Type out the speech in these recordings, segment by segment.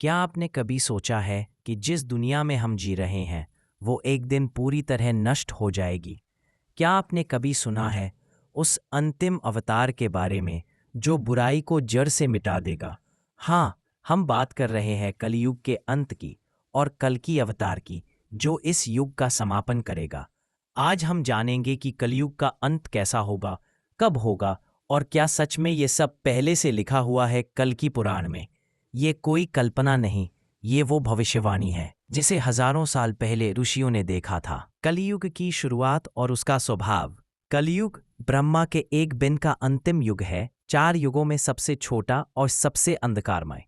क्या आपने कभी सोचा है कि जिस दुनिया में हम जी रहे हैं वो एक दिन पूरी तरह नष्ट हो जाएगी? क्या आपने कभी सुना है उस अंतिम अवतार के बारे में जो बुराई को जड़ से मिटा देगा? हाँ, हम बात कर रहे हैं कलयुग के अंत की और कल्कि अवतार की, जो इस युग का समापन करेगा। आज हम जानेंगे कि कलयुग का अंत कैसा होगा, कब होगा और क्या सच में ये सब पहले से लिखा हुआ है कल्कि पुराण में। ये कोई कल्पना नहीं, ये वो भविष्यवाणी है जिसे हजारों साल पहले ऋषियों ने देखा था। कलियुग की शुरुआत और उसका स्वभाव। कलियुग ब्रह्मा के एक दिन का अंतिम युग है, 4 युगों में सबसे छोटा और सबसे अंधकारमय।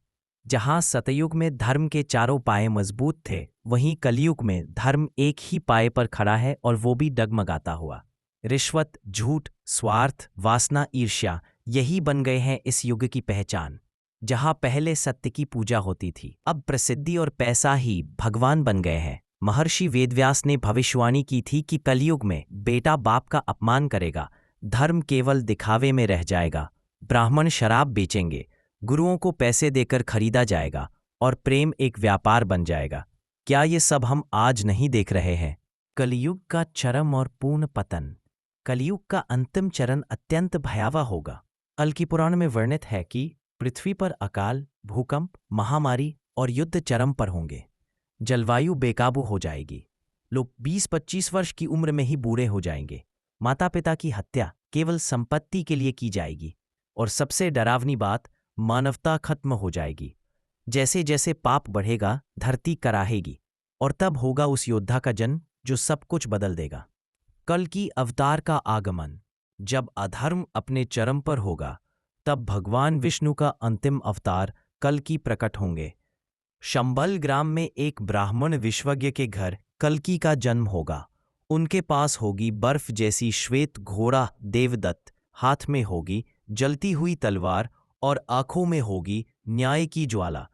जहां सतयुग में धर्म के चारों पाए मजबूत थे, वहीं कलियुग में धर्म एक ही पाए पर खड़ा है और वो भी डगमगाता हुआ। रिश्वत, झूठ, स्वार्थ, वासना, ईर्ष्या, यही बन गए हैं इस युग की पहचान। जहां पहले सत्य की पूजा होती थी, अब प्रसिद्धि और पैसा ही भगवान बन गए हैं। महर्षि वेदव्यास ने भविष्यवाणी की थी कि कलयुग में बेटा बाप का अपमान करेगा, धर्म केवल दिखावे में रह जाएगा, ब्राह्मण शराब बेचेंगे, गुरुओं को पैसे देकर खरीदा जाएगा और प्रेम एक व्यापार बन जाएगा। क्या ये सब हम आज नहीं देख रहे हैं? कलयुग का चरम और पूर्ण पतन। कलयुग का अंतिम चरण अत्यंत भयावह होगा। कल्कि पुराण में वर्णित है कि पृथ्वी पर अकाल, भूकंप, महामारी और युद्ध चरम पर होंगे। जलवायु बेकाबू हो जाएगी। लोग 20-25 वर्ष की उम्र में ही बूढ़े हो जाएंगे। माता पिता की हत्या केवल संपत्ति के लिए की जाएगी। और सबसे डरावनी बात, मानवता खत्म हो जाएगी। जैसे जैसे पाप बढ़ेगा, धरती कराहेगी और तब होगा उस योद्धा का जन्म जो सब कुछ बदल देगा। कल की अवतार का आगमन। जब अधर्म अपने चरम पर होगा, तब भगवान विष्णु का अंतिम अवतार कल्कि प्रकट होंगे। शंबल ग्राम में एक ब्राह्मण विश्वज्ञ के घर कल्कि का जन्म होगा। उनके पास होगी बर्फ जैसी श्वेत घोड़ा देवदत्त, हाथ में होगी जलती हुई तलवार और आंखों में होगी न्याय की ज्वाला।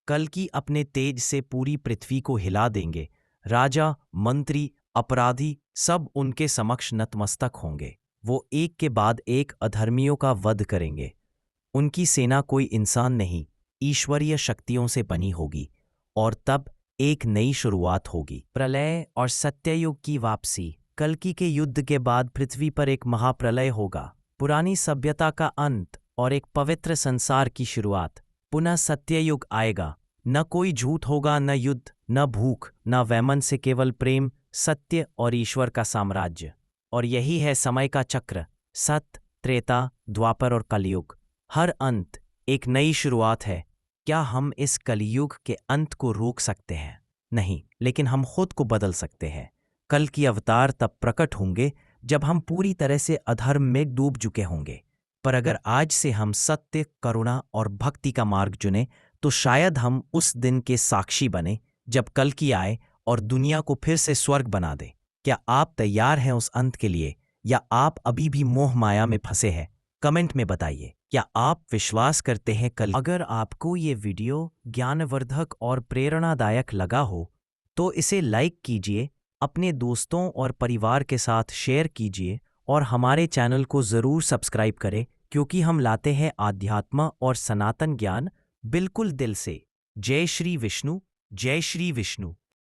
कल्कि अपने तेज से पूरी पृथ्वी को हिला देंगे। राजा, मंत्री, अपराधी सब उनके समक्ष नतमस्तक होंगे। वो एक के बाद एक अधर्मियों का वध करेंगे। उनकी सेना कोई इंसान नहीं, ईश्वरीय शक्तियों से बनी होगी। और तब एक नई शुरुआत होगी, प्रलय और सत्ययुग की वापसी। कल्कि के युद्ध के बाद पृथ्वी पर एक महाप्रलय होगा, पुरानी सभ्यता का अंत और एक पवित्र संसार की शुरुआत। पुनः सत्ययुग आएगा। न कोई झूठ होगा, न युद्ध, न भूख, न वैमन से केवल प्रेम, सत्य और ईश्वर का साम्राज्य। और यही है समय का चक्र, सत्य, त्रेता, द्वापर और कलयुग। हर अंत एक नई शुरुआत है। क्या हम इस कलयुग के अंत को रोक सकते हैं? नहीं, लेकिन हम खुद को बदल सकते हैं। कल की अवतार तब प्रकट होंगे जब हम पूरी तरह से अधर्म में डूब चुके होंगे। पर अगर आज से हम सत्य, करुणा और भक्ति का मार्ग चुने, तो शायद हम उस दिन के साक्षी बने जब कल्कि आए और दुनिया को फिर से स्वर्ग बना दे। क्या आप तैयार हैं उस अंत के लिए, या आप अभी भी मोह माया में फंसे हैं? कमेंट में बताइए। क्या आप विश्वास करते हैं कल? अगर आपको ये वीडियो ज्ञानवर्धक और प्रेरणादायक लगा हो तो इसे लाइक कीजिए, अपने दोस्तों और परिवार के साथ शेयर कीजिए और हमारे चैनल को ज़रूर सब्सक्राइब करें, क्योंकि हम लाते हैं आध्यात्म और सनातन ज्ञान बिल्कुल दिल से। जय श्री विष्णु, जय श्री विष्णु।